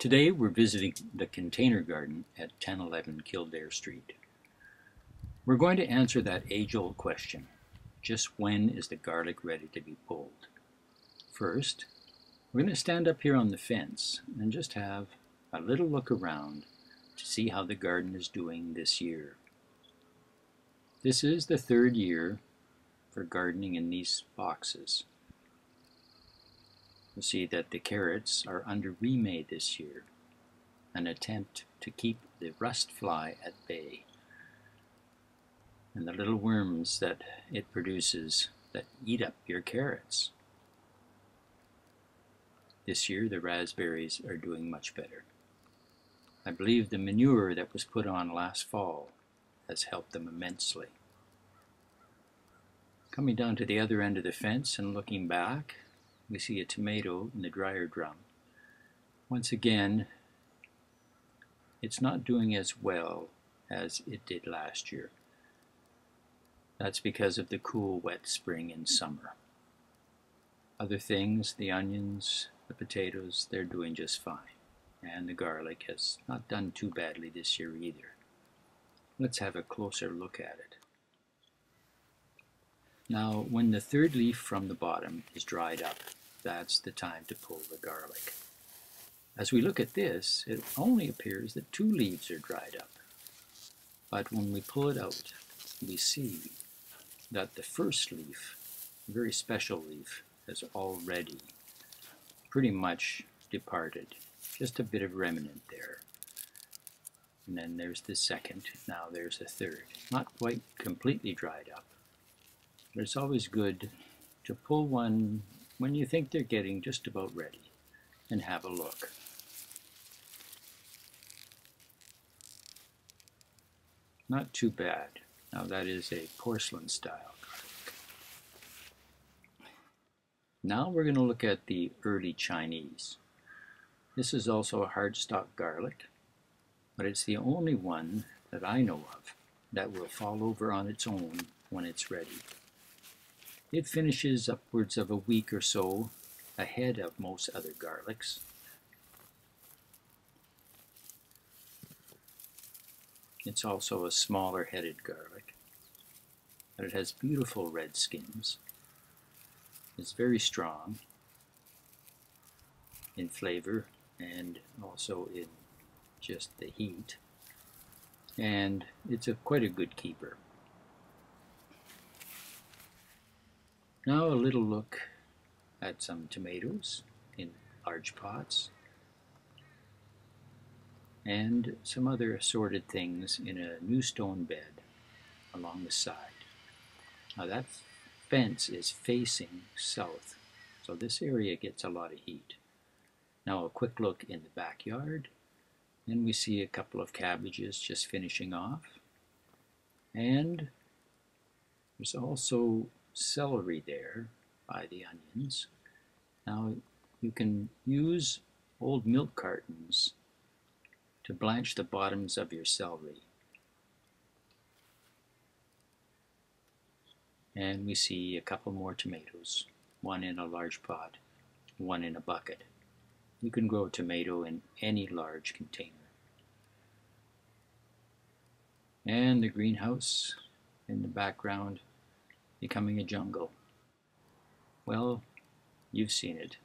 Today we're visiting the container garden at 1011 Kildare Street. We're going to answer that age-old question, just when is the garlic ready to be pulled? First, we're going to stand up here on the fence and just have a little look around to see how the garden is doing this year. This is the third year for gardening in these boxes. You'll see that the carrots are under remade this year, an attempt to keep the rust fly at bay and the little worms that it produces that eat up your carrots. This year the raspberries are doing much better. I believe the manure that was put on last fall has helped them immensely. Coming down to the other end of the fence and looking back, we see a tomato in the dryer drum. Once again, it's not doing as well as it did last year. That's because of the cool, wet spring and summer. Other things, the onions, the potatoes, they're doing just fine. And the garlic has not done too badly this year either. Let's have a closer look at it. Now, when the third leaf from the bottom is dried up, that's the time to pull the garlic. As we look at this, it only appears that 2 leaves are dried up. But when we pull it out, we see that the first leaf, a very special leaf, has already pretty much departed. Just a bit of remnant there. And then there's the second, now there's a third. Not quite completely dried up. But it's always good to pull one when you think they're getting just about ready and have a look. Not too bad. Now that is a porcelain style garlic. Now we're going to look at the early Chinese. This is also a hardstock garlic, but it's the only one that I know of that will fall over on its own when it's ready. It finishes upwards of a week or so ahead of most other garlics. It's also a smaller headed garlic, but it has beautiful red skins. It's very strong in flavor and also in just the heat, and it's quite a good keeper. Now a little look at some tomatoes in large pots and some other assorted things in a new stone bed along the side. Now that fence is facing south, so this area gets a lot of heat. Now a quick look in the backyard, and we see a couple of cabbages just finishing off, and there's also celery there by the onions. Now you can use old milk cartons to blanch the bottoms of your celery. And we see a couple more tomatoes, one in a large pot, one in a bucket. You can grow a tomato in any large container. And the greenhouse in the background becoming a jungle. Well, you've seen it.